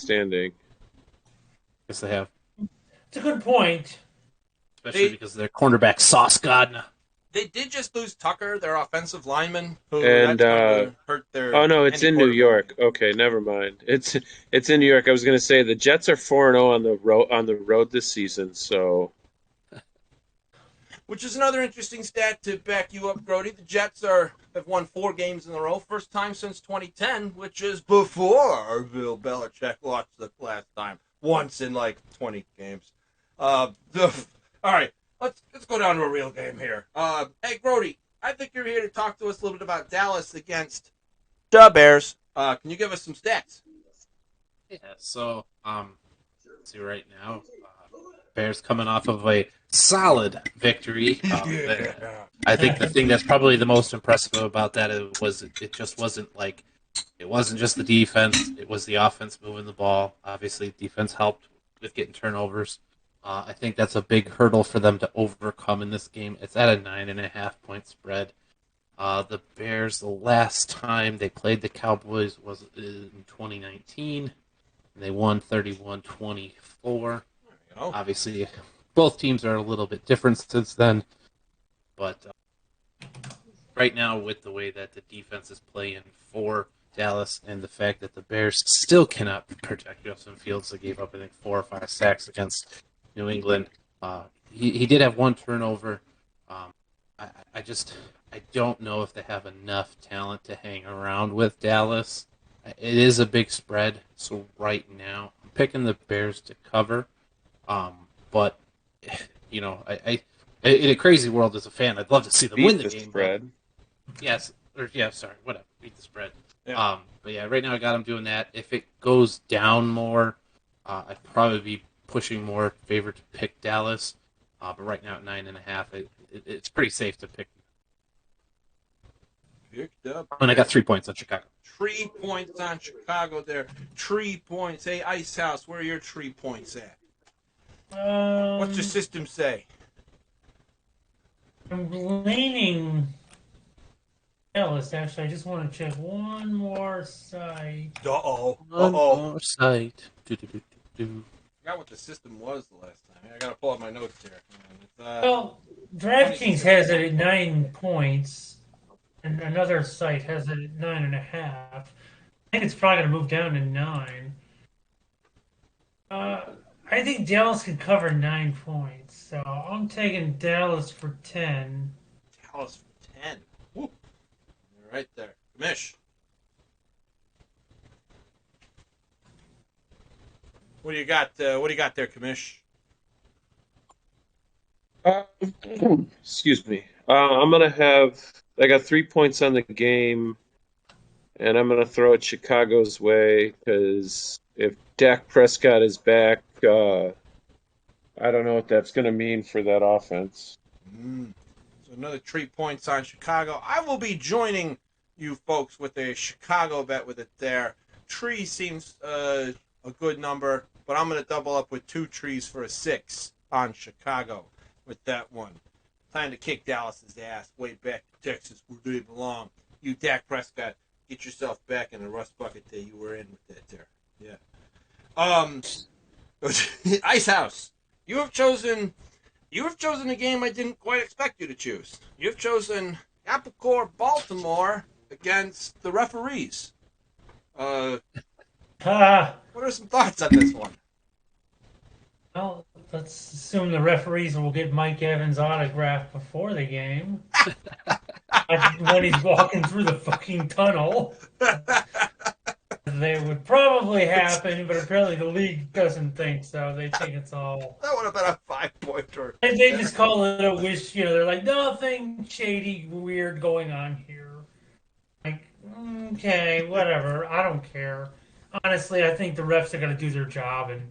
standing. Yes, they have, It's a good point. especially because of their cornerback Sauce Gardner. They did just lose Tucker, their offensive lineman, who And that's going to hurt their oh no, it's any in New quarterback. York. Okay, never mind. It's in New York. I was going to say the Jets are 4-0 on the road this season. So Which is another interesting stat to back you up, Grody. The Jets have won 4 games in a row, first time since 2010, which is before Bill Belichick lost the last time, once in like 20 games. All right, let's go down to a real game here. Hey, Grody, I think you're here to talk to us a little bit about Dallas against the Bears. Can you give us some stats? Yeah, so let's see right now, Bears coming off of a solid victory. I think the thing that's probably the most impressive about that it just wasn't like it wasn't just the defense; it was the offense moving the ball. Obviously, defense helped with getting turnovers. I think that's a big hurdle for them to overcome in this game. It's at a 9.5 point spread. The Bears, the last time they played the Cowboys was in 2019. And they won 31-24. Oh, Obviously, both teams are a little bit different since then. But right now, with the way that the defense is playing for Dallas and the fact that the Bears still cannot protect Justin Fields, they gave up, I think, 4 or 5 sacks against New England. He did have one turnover. I don't know if they have enough talent to hang around with Dallas. It is a big spread, so right now I'm picking the Bears to cover. But in a crazy world as a fan, I'd love to see them beat win the the game. spread. Sorry, whatever, beat the spread. yeah. But yeah, right now I got them doing that. If it goes down more, I'd probably be pushing more favor to pick Dallas. But right now at 9.5, it's pretty safe to pick. Picked up. And I got 3 points on Chicago. 3 points on Chicago there. 3 points. Hey, Ice House, where are your 3 points at? What's your system say? I'm leaning Ellis. Actually, I just want to check one more site. Uh-oh. One Uh-oh. more sight. Do. I forgot what the system was the last time. I got to pull up my notes here. Well, DraftKings has it at 9 points, and another site has it at 9.5. I think it's probably going to move down to 9. I think Dallas can cover 9 points, so I'm taking Dallas for 10. Dallas for 10. Woo. Right there. Mish. What do you got? What do you got there, Kamish? Uh, excuse me. I'm gonna have. I got 3 points on the game, and I'm gonna throw it Chicago's way because if Dak Prescott is back, I don't know what that's gonna mean for that offense. So another 3 points on Chicago. I will be joining you folks with a Chicago bet with it there. Tree seems a good number, but I'm going to double up with 2 trees for a 6 on Chicago with that one. Time to kick Dallas's ass way back to Texas where they belong. You, Dak Prescott, get yourself back in the rust bucket that you were in with that there. Yeah. Ice House, you have chosen a game I didn't quite expect you to choose. You've chosen Apple Core Baltimore against the referees. What Ah, are some thoughts on this one? well, let's assume the referees will get Mike Evans' autograph before the game. When he's walking through the fucking tunnel. They would probably happen, but apparently the league doesn't think so. They think it's all. That would have been a 5-pointer. They just call it a wish. They're like, nothing shady, weird going on here. Like, okay, whatever. I don't care. Honestly, I think the refs are going to do their job, and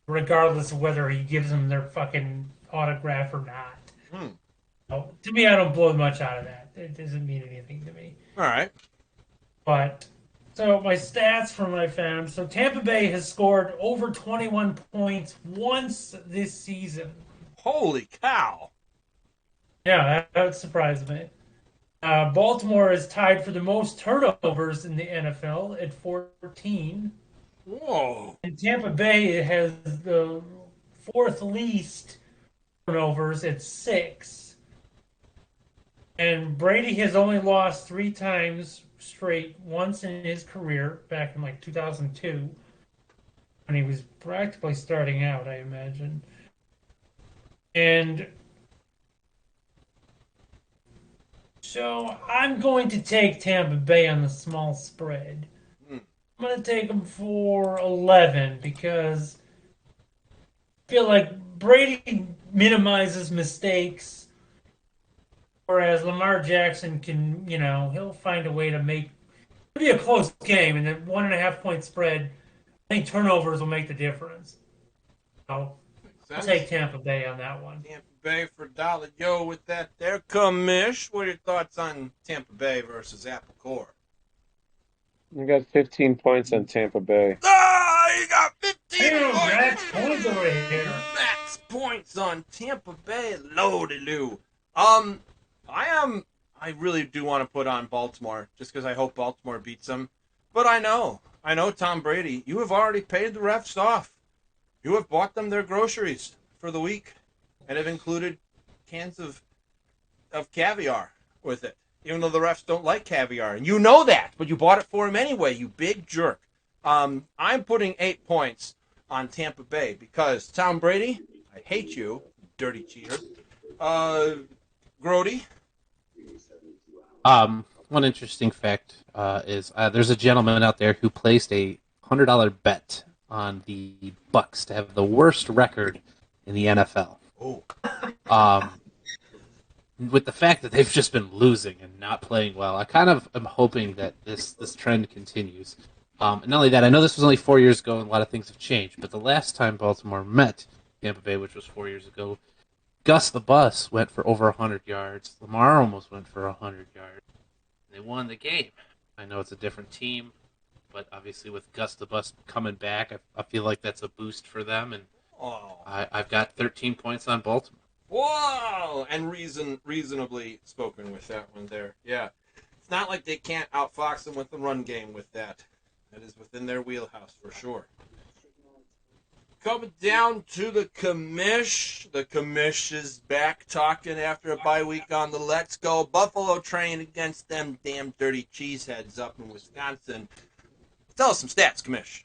regardless of whether he gives them their fucking autograph or not. So, to me, I don't blow much out of that. It doesn't mean anything to me. All right. But so my stats from what I found. So Tampa Bay has scored over 21 points once this season. Holy cow. Yeah, that surprised me. Baltimore is tied for the most turnovers in the NFL at 14. Whoa. And Tampa Bay has the fourth least turnovers at 6. And Brady has only lost 3 times straight, once in his career, back in like 2002, when he was practically starting out, I imagine. And so I'm going to take Tampa Bay on the small spread. Hmm. I'm going to take them for 11 because I feel like Brady minimizes mistakes, whereas Lamar Jackson can, he'll find a way to make it'll be a close game, and the 1.5 point spread. I think turnovers will make the difference. So Makes I'll sense. take Tampa Bay on that one. Tampa Bay for dollar. Yo, with that there, Commish. What are your thoughts on Tampa Bay versus Apple Core? I got 15 points on Tampa Bay. Ah, you got 15 Damn, points. Max points over here. Max points on Tampa Bay. Loadaloo. I really do want to put on Baltimore just because I hope Baltimore beats them. But I know Tom Brady. You have already paid the refs off. You have bought them their groceries for the week, and have included cans of caviar with it. Even though the refs don't like caviar, and you know that, but you bought it for him anyway. You big jerk. I'm putting 8 points on Tampa Bay because Tom Brady, I hate you, dirty cheater. Grody. One interesting fact is there's a gentleman out there who placed a $100 bet on the Bucks to have the worst record in the NFL. Oh. With the fact that they've just been losing and not playing well, I kind of am hoping that this trend continues. And not only that, I know this was only 4 years ago and a lot of things have changed, but the last time Baltimore met Tampa Bay, which was 4 years ago, Gus the Bus went for over 100 yards. Lamar almost went for 100 yards. They won the game. I know it's a different team, but obviously with Gus the Bus coming back, I feel like that's a boost for them, and Oh. I've got 13 points on Baltimore. Whoa! And reasonably spoken with that one there. Yeah. It's not like they can't outfox them with the run game with that. That is within their wheelhouse for sure. Coming down to the commish. The commish is back talking after a bye week on the Let's Go Buffalo train against them damn dirty cheeseheads up in Wisconsin. Tell us some stats, commish.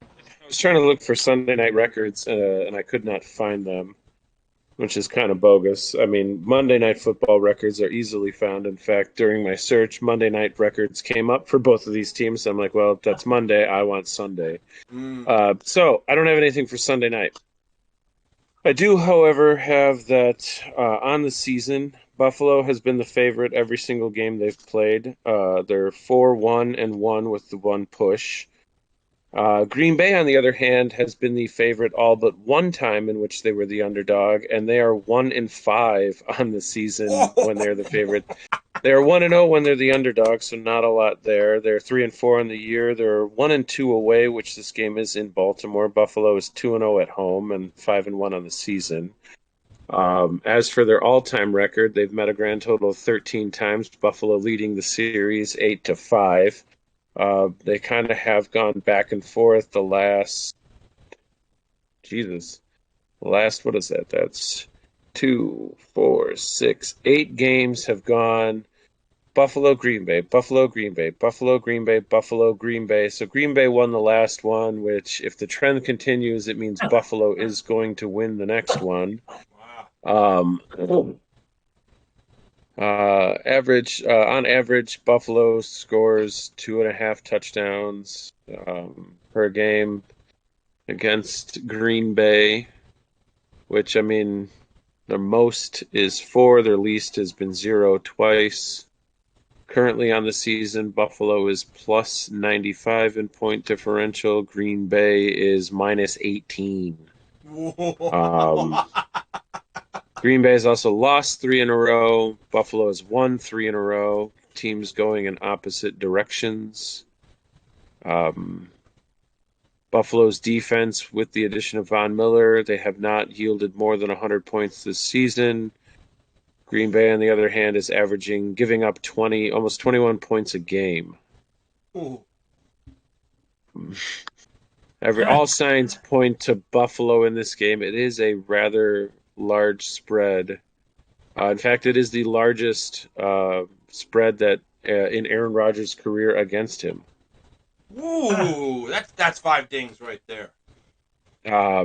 I was trying to look for Sunday night records, and I could not find them, which is kind of bogus. I mean, Monday Night Football records are easily found. In fact, during my search, Monday night records came up for both of these teams. So I'm like, well, if that's Monday, I want Sunday. So I don't have anything for Sunday night. I do, however, have that on the season, Buffalo has been the favorite every single game they've played. They're 4-1-1 with the one push. Green Bay, on the other hand, has been the favorite all but one time in which they were the underdog, and they are 1-5 on the season when they're the favorite. They are 1-0 when they're the underdog, so not a lot there. They're 3-4 in the year. They're 1-2 away, which this game is in Baltimore. Buffalo is 2-0 at home and 5-1 on the season. As for their all-time record, they've met a grand total of 13 times. Buffalo leading the series 8-5. They kind of have gone back and forth the last, what is that? That's 2, 4, 6, 8 games have gone Buffalo, Green Bay, Buffalo, Green Bay, Buffalo, Green Bay, Buffalo, Green Bay. So Green Bay won the last one, which if the trend continues, it means Buffalo is going to win the next one. Wow. On average, Buffalo scores 2.5 touchdowns per game against Green Bay, which, I mean, their most is 4, their least has been 0 twice. Currently on the season, Buffalo is plus 95 in point differential. Green Bay is minus 18. Green Bay has also lost 3 in a row. Buffalo has won 3 in a row. Teams going in opposite directions. Buffalo's defense, with the addition of Von Miller, they have not yielded more than 100 points this season. Green Bay, on the other hand, is giving up almost 21 points a game. Ooh. All signs point to Buffalo in this game. It is a rather large spread. In fact, it is the largest spread that in Aaron Rodgers' career against him. Ooh, that's 5 dings right there. I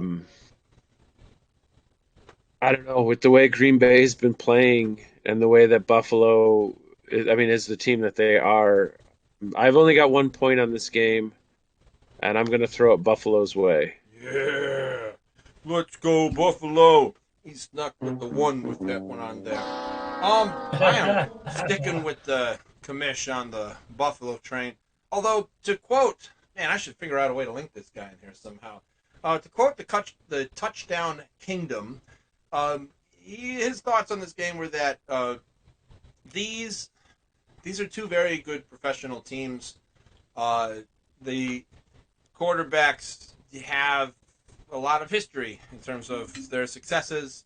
don't know, with the way Green Bay's been playing and the way that Buffalo, is the team that they are. I've only got 1 point on this game, and I'm going to throw it Buffalo's way. Yeah, let's go Buffalo. He snuck with the 1 with that one on there. I am sticking with the commish on the Buffalo train. Although, to quote, man, I should figure out a way to link this guy in here somehow. To quote the Touchdown Kingdom, his thoughts on this game were that these are 2 very good professional teams. The quarterbacks have a lot of history in terms of their successes,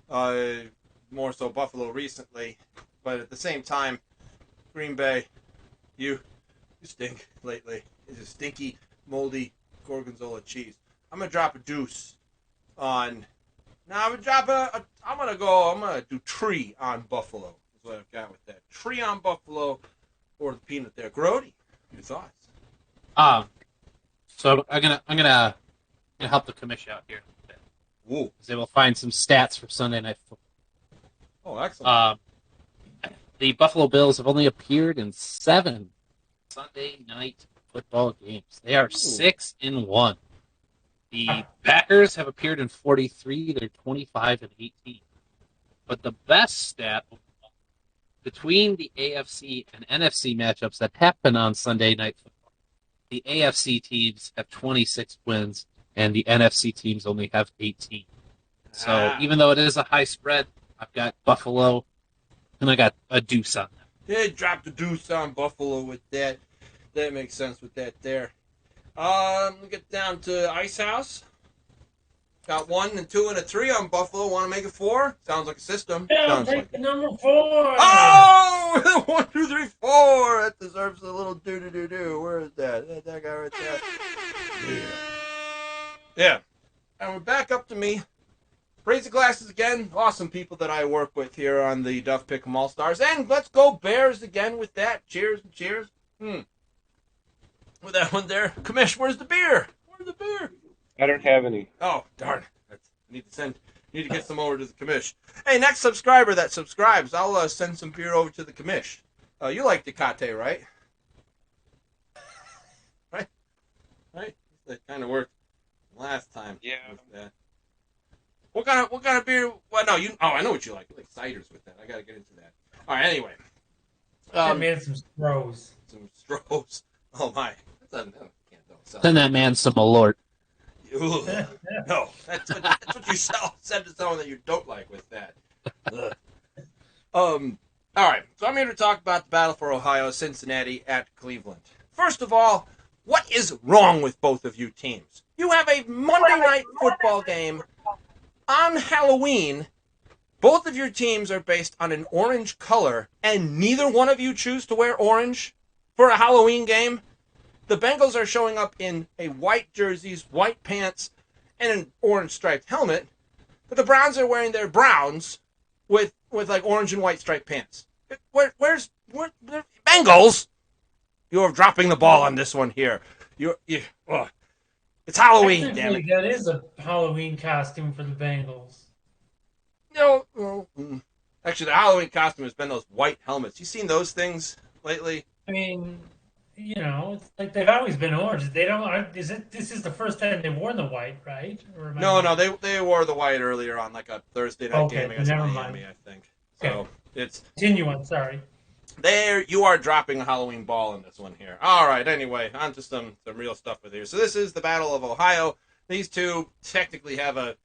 more so Buffalo recently. But at the same time, Green Bay, you stink lately. It's a stinky, moldy gorgonzola cheese. I'm gonna drop a deuce on. Now I'm gonna do tree on Buffalo. Is what I've got with that. Tree on Buffalo or the peanut there. Grody, your thoughts? So I'm gonna help the commission out here. Whoa. Because they will find some stats for Sunday Night Football. Oh, excellent. The Buffalo Bills have only appeared in 7 Sunday Night Football games. They are 6-1. The Packers have appeared in 43. They're 25-18. But the best stat between the AFC and NFC matchups that happen on Sunday Night Football, the AFC teams have 26 wins, and the NFC teams only have 18. So even though it is a high spread, I've got Buffalo, and I got a deuce on them. Yeah, drop the deuce on Buffalo with that. That makes sense with that there. We get down to Ice House. Got 1 and 2 and a 3 on Buffalo. Want to make it 4? Sounds like a system. Yeah, Sounds take like the number 4. Oh, 1, 2, 3, 4. That deserves a little do. Where is that? That guy right there. Yeah. And we're back up to me. Raise the glasses again. Awesome people that I work with here on the Duff Pick'em All Stars. And let's go Bears again with that. Cheers and cheers. With that one there. Commish, where's the beer? Where's the beer? I don't have any. Oh, darn. I need to get some over to the commish. Hey, next subscriber that subscribes, I'll send some beer over to the commish. You like Tecate, right? Right? That kind of worked last time. Yeah. What kind of beer? Well, no, I know what you like. You like ciders with that. I gotta get into that. All right. Anyway. I made some Strohs. Some Strohs. Oh my. Don't Send that man some Malort. No, that's what you said to someone that you don't like with that. All right, so I'm here to talk about the battle for Ohio, Cincinnati at Cleveland. First of all, what is wrong with both of you teams? You have a Monday night football game on Halloween. Both of your teams are based on an orange color, and neither one of you choose to wear orange for a Halloween game. The Bengals are showing up in a white jerseys, white pants, and an orange striped helmet. But the Browns are wearing their browns with like orange and white striped pants. Where's Bengals? You are dropping the ball on this one here. It's Halloween, damn it. That is a Halloween costume for the Bengals. Actually, the Halloween costume has been those white helmets. You seen those things lately? I mean, it's like they've always been orange. They don't. This is the first time they've worn the white, right? No, they wore the white earlier on, like a Thursday night game against Miami, I think. Okay. So it's continue on. Sorry. There, you are dropping a Halloween ball in this one here. All right. Anyway, on to some real stuff with here. So this is the Battle of Ohio. These two technically have a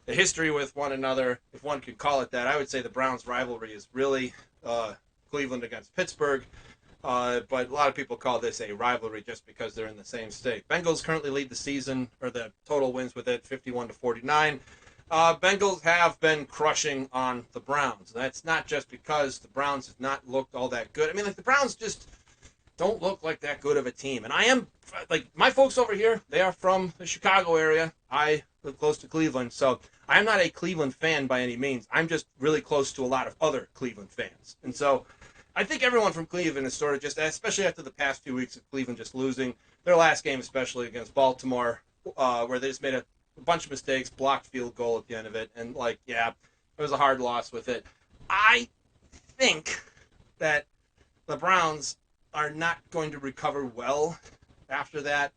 history with one another, if one could call it that. I would say the Browns' rivalry is really Cleveland against Pittsburgh. But a lot of people call this a rivalry just because they're in the same state. Bengals currently lead the season, or the total wins with it, 51-49. Bengals have been crushing on the Browns. That's not just because the Browns have not looked all that good. I mean, like, the Browns just, don't look like that good of a team. And I am, like, my folks over here, they are from the Chicago area. I live close to Cleveland, so I'm not a Cleveland fan by any means. I'm just really close to a lot of other Cleveland fans. And so I think everyone from Cleveland is sort of just, especially after the past 2 weeks of Cleveland just losing, their last game especially against Baltimore, where they just made a bunch of mistakes, blocked field goal at the end of it, and, like, yeah, it was a hard loss with it. I think that the Browns are not going to recover well after that.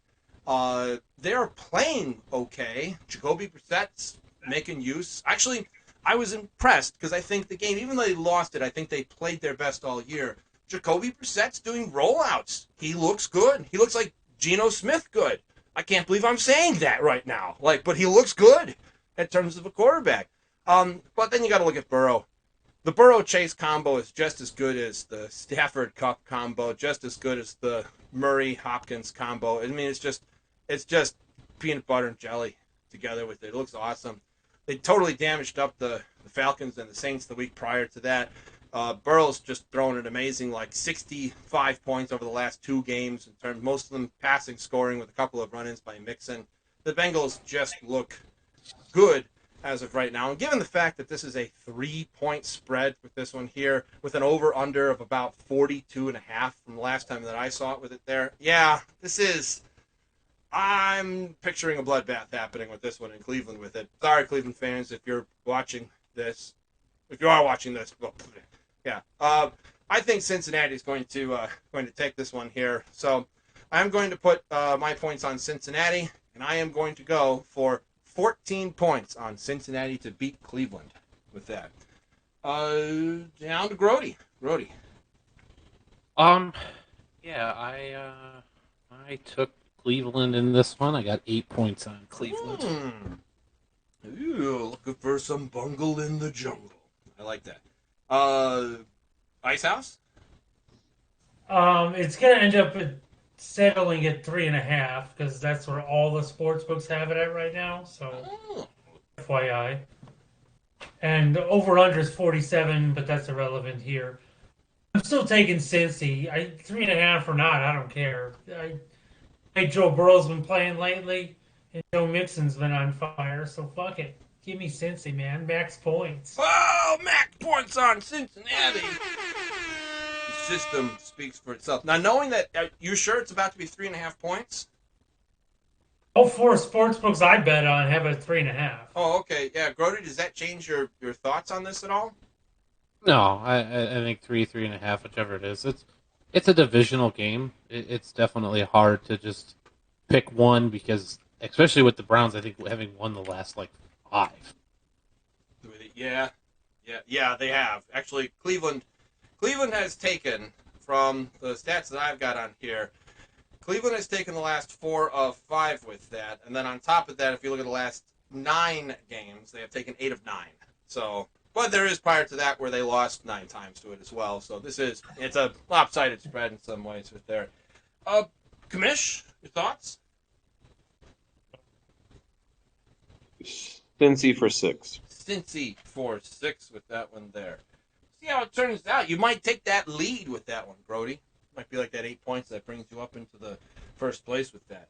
They're playing okay. Jacoby Brissett's making use. Actually, I was impressed because I think the game, even though they lost it, I think they played their best all year. Jacoby Brissett's doing rollouts. He looks good. He looks like Geno Smith good. I can't believe I'm saying that right now. But he looks good in terms of a quarterback. But then you got to look at Burrow. The Burrow-Chase combo is just as good as the Stafford-Kupp combo, just as good as the Murray-Hopkins combo. I mean, it's just peanut butter and jelly together with it. It looks awesome. They totally damaged up the Falcons and the Saints the week prior to that. Burrow's just thrown an amazing, 65 points over the last 2 games, in terms, most of them passing, scoring with a couple of run-ins by Mixon. The Bengals just look good as of right now. And given the fact that this is a 3-point spread with this one here, with an over-under of about 42.5 from the last time that I saw it with it there, yeah, I'm picturing a bloodbath happening with this one in Cleveland with it. Sorry, Cleveland fans, if you're watching this. If you are watching this, well, yeah. I think Cincinnati is going to take this one here. So I'm going to put my points on Cincinnati, and I am going to go for 14 points on Cincinnati to beat Cleveland with that. Down to Grody. Grody. Yeah, I took Cleveland in this one. I got 8 points on Cleveland. Ooh, looking for some bungle in the jungle. I like that. Ice House? It's gonna end up settling at 3.5 because that's where all the sports books have it at right now. So, FYI. And the over/under is 47, but that's irrelevant here. I'm still taking Cincy. 3.5 or not, I don't care. Joe Burrow's been playing lately, and Joe Mixon's been on fire. So fuck it. Give me Cincy, man. Max points. Oh, max points on Cincinnati. The system speaks for itself. Now, knowing that, are you sure it's about to be 3.5 points? All 4 sports books I bet on have a 3.5. Oh, okay. Yeah, Grody, does that change your thoughts on this at all? No, I think 3.5, whichever it is. It's a divisional game. It's definitely hard to just pick one because, especially with the Browns, I think having won the last 5. Yeah, they have. Actually, Cleveland has taken, from the stats that I've got on here, Cleveland has taken the last 4 of 5 with that. And then on top of that, if you look at the last 9 games, they have taken 8 of 9. So, but there is prior to that where they lost 9 times to it as well. So it's a lopsided spread in some ways with there. Kamish, your thoughts? Cincy for 6. Cincy for 6 with that one there. See how it turns out. You might take that lead with that one, Brody. Might be like that 8 points that brings you up into the first place with that.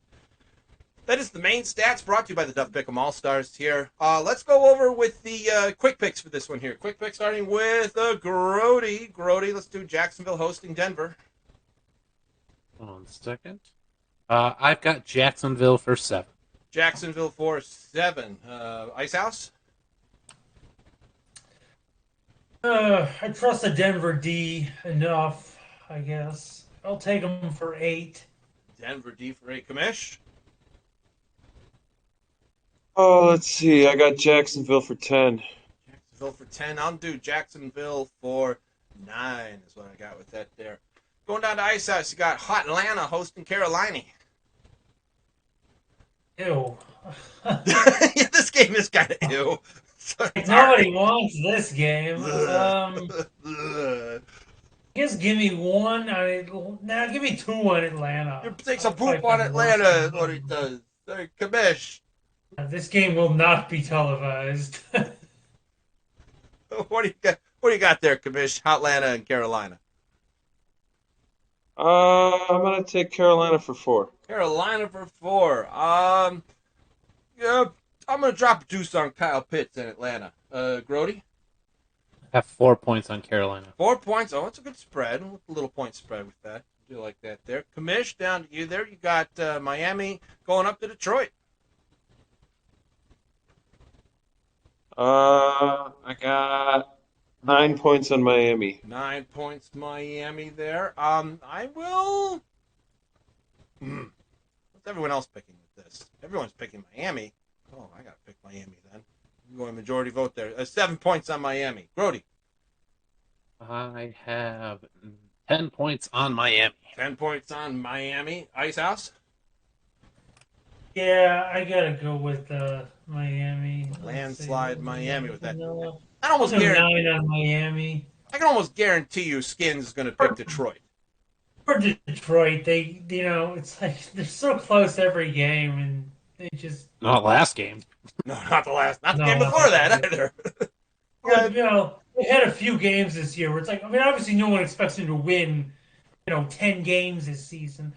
That is the main stats brought to you by the Duff Pick'em All-Stars here. Let's go over with the quick picks for this one here. Quick pick starting with Grody. Grody, let's do Jacksonville hosting Denver. Hold on a second. I've got Jacksonville for 7. Jacksonville for 7. Ice House? I trust the Denver D enough, I guess. I'll take them for 8. Denver D for 8. Kamish? Oh, let's see. I got Jacksonville for 10. Jacksonville for 10. I'll do Jacksonville for 9 is what I got with that there. Going down to Ice House, you got Hot Atlanta hosting Carolina. Ew. Yeah, this game is kind of ew. Nobody wants this game. Just give me one. Give me 2 on Atlanta. You take some poop on Atlanta is what he does. Hey, Kamish. This game will not be televised. What do you got? What do you got there, Kamish? Atlanta and Carolina. I'm gonna take Carolina for 4. Carolina for 4. Yeah, I'm gonna drop a juice on Kyle Pitts in Atlanta. Grody, I have 4 points on Carolina. 4 points. Oh, it's a good spread. A little point spread with that. I do like that there. Commish, down to you there. You got Miami going up to Detroit. I got 9 points on Miami. 9 points, Miami there. I will. What's everyone else picking with this? Everyone's picking Miami. Oh, I gotta pick Miami then. I'm going majority vote there. 7 points on Miami. Grody, I have 10 points on Miami. 10 points on Miami. Ice House. Yeah, I gotta go with Miami. Let's Landslide see. Miami with that. No, I I'll almost go guarantee. 9 on Miami. I can almost guarantee you, Skins is going to pick Detroit. For Detroit, it's like they're so close every game, and they just Not last game. No, not the No, game not before that that either. But, they had a few games this year where it's like, I mean, obviously no one expects them to win, 10 games this season.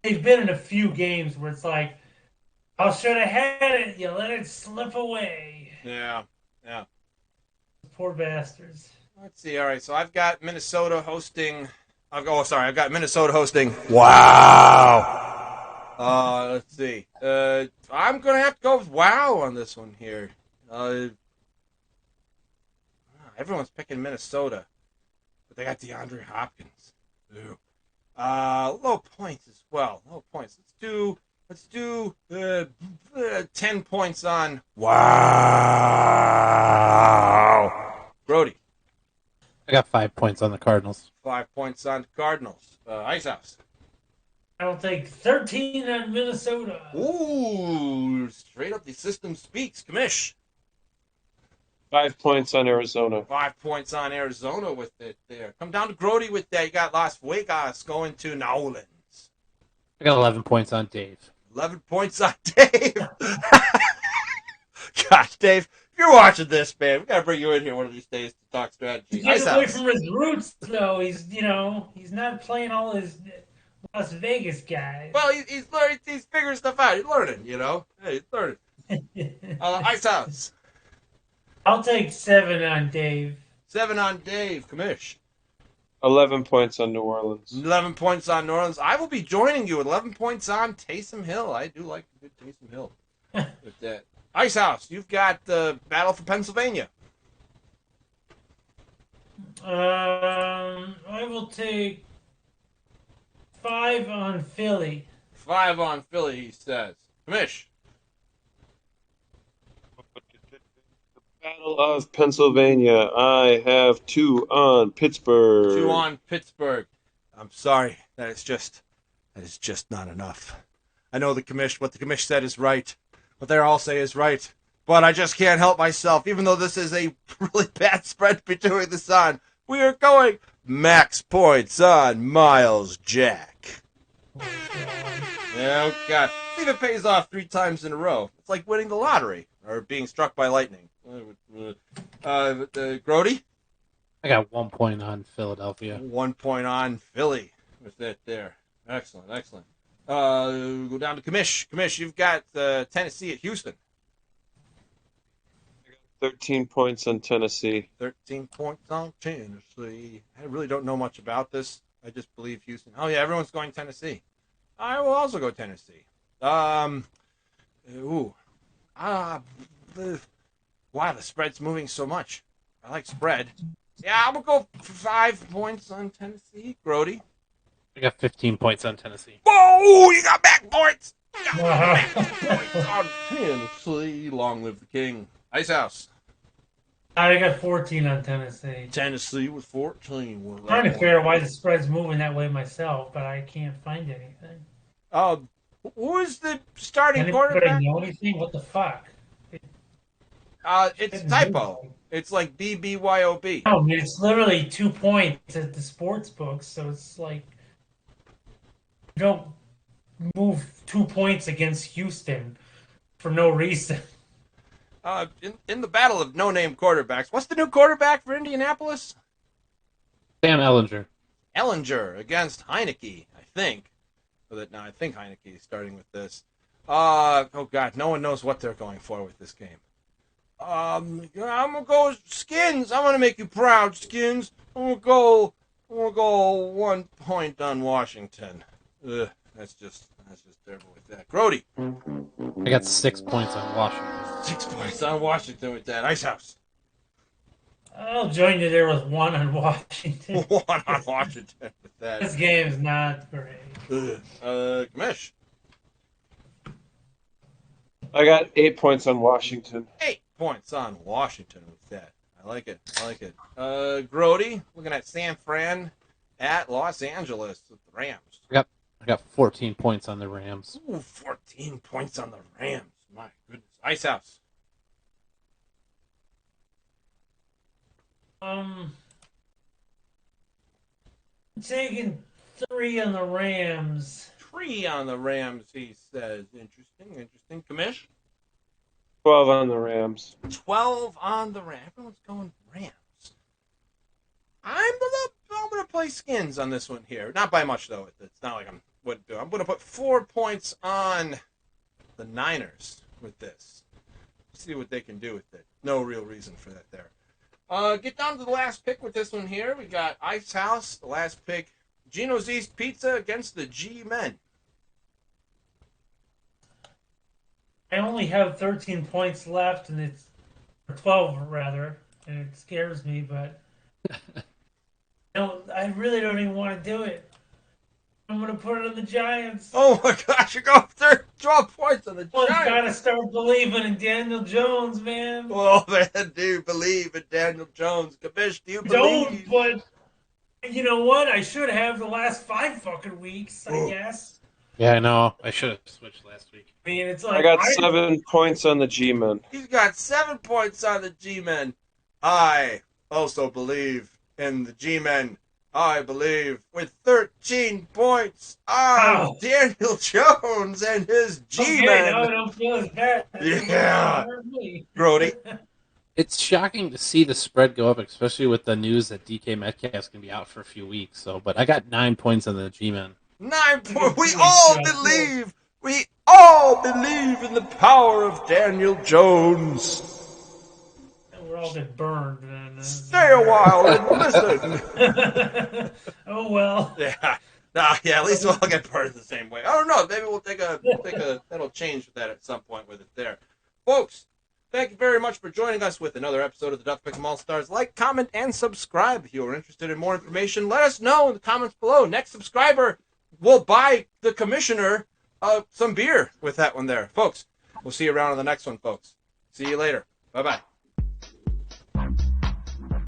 They've been in a few games where it's like, I should have had it. You let it slip away. Yeah. Poor bastards. Let's see. All right, so I've got Minnesota hosting. I've got Minnesota hosting. Wow. Let's see. I'm gonna have to go with wow on this one here. Everyone's picking Minnesota, but they got DeAndre Hopkins. Ooh. Low points as well. Low points. Let's do 10 points on wow. Brody. I got 5 points on the Cardinals. 5 points on Cardinals. Ice House. I'll take 13 on Minnesota. Ooh, straight up the system speaks. Commish. 5 points on Arizona. 5 points on Arizona with it there. Come down to Grody with that. You got Las Vegas going to New Orleans. I got 11 points on Dave. 11 points on Dave. Gosh, Dave, if you're watching this, man, we got to bring you in here one of these days to talk strategy. Get away from his roots, though. He's not playing all his Las Vegas guys. Well, he's learning. He's figuring stuff out. He's learning, Hey, he's learning. Ice House. I'll take 7 on Dave. 7 on Dave. Commish. 11 points on New Orleans. 11 points on New Orleans. I will be joining you with 11 points on Taysom Hill. I do like a good Taysom Hill with that. Ice House, you've got the battle for Pennsylvania. I will take 5 on Philly. 5 on Philly, he says. Commish. Battle of Pennsylvania. I have 2 on Pittsburgh. 2 on Pittsburgh. I'm sorry. That is just not enough. I know what the commish said is right. What they all say is right. But I just can't help myself. Even though this is a really bad spread between the sun, we are going max points on Miles Jack. Oh, God. See if it pays off 3 times in a row. It's like winning the lottery or being struck by lightning. Grody? I got 1 point on Philadelphia. 1 point on Philly with that there. Excellent. Go down to Commish. Commish, you've got Tennessee at Houston. 13 points on Tennessee. 13 points on Tennessee. I really don't know much about this. I just believe Houston. Oh, yeah, everyone's going Tennessee. I will also go Tennessee. Wow, the spread's moving so much. I like spread. Yeah, I'm going to go for 5 points on Tennessee. Grody. I got 15 points on Tennessee. Whoa, you got back points. You got back points on Tennessee. Long live the king. Ice House. I got 14 on Tennessee. Tennessee with 14. I'm trying to figure out why the spread's moving that way myself, but I can't find anything. Who is the starting Anybody quarterback? know anything? What the fuck? It's a typo. It's like BBYOB. No, I mean, it's literally 2 points at the sports books, so it's like you don't move 2 points against Houston for no reason. In the battle of no-name quarterbacks, what's the new quarterback for Indianapolis? Sam Ellinger. Ellinger against Heineke, I think. No, I think Heineke is starting with this. Oh God, no one knows what they're going for with this game. I'm gonna go Skins. I'm gonna make you proud, Skins. I'm gonna go 1 point on Washington. Ugh, that's just terrible with that. Grody. I got 6 points on Washington. 6 points on Washington with that. Ice House. I'll join you there with 1 on Washington. 1 on Washington with that. This game is not great. Kamish. I got 8 points on Washington. 8 points on Washington with that. I like it. Grody, looking at San Fran at Los Angeles with the Rams. I got 14 points on the Rams. Ooh, 14 points on the Rams. My goodness. Ice House. I'm taking 3 on the Rams. 3 on the Rams, he says. Interesting. Kamish? 12 on the Rams. 12 on the Rams. Everyone's going Rams. I'm gonna play Skins on this one here. Not by much though. It's not like I'm gonna put 4 points on the Niners with this. See what they can do with it. No real reason for that there. Get down to the last pick with this one here. We got Ice House, the last pick. Gino's East Pizza against the G-Men. I only have 13 points left, and it's or 12 rather, and it scares me. But I really don't even want to do it. I'm gonna put it on the Giants. Oh my gosh, you're going 12 points on the Well, Giants. gotta start believing in Daniel Jones, man. Oh man, do you believe in Daniel Jones? Kabish, do you believe? Don't, but you know what? I should have the last 5 fucking weeks, I guess. Yeah, I know. I should have switched last week. I mean, it's like I got 7 points on the G-Men. He's got 7 points on the G-Men. I also believe in the G-Men. I believe with 13 points on Daniel Jones and his G-Men. Okay, now I don't feel as bad. Yeah. Grody. It's shocking to see the spread go up, especially with the news that DK Metcalf's going to be out for a few weeks. But I got 9 points on the G-Men. 9 points. We all believe. We all believe in the power of Daniel Jones. We're all get burned then. Stay a while and listen. Oh well. Yeah. At least we'll all get burned the same way. I don't know. Maybe we'll take a that'll change with that at some point with it there. Folks, thank you very much for joining us with another episode of the Duff Pick'em All-Stars. Like, comment, and subscribe if you are interested in more information. Let us know in the comments below. Next subscriber will buy the commissioner some beer with that one there. Folks, we'll see you around on the next one, folks. See you later. Bye-bye.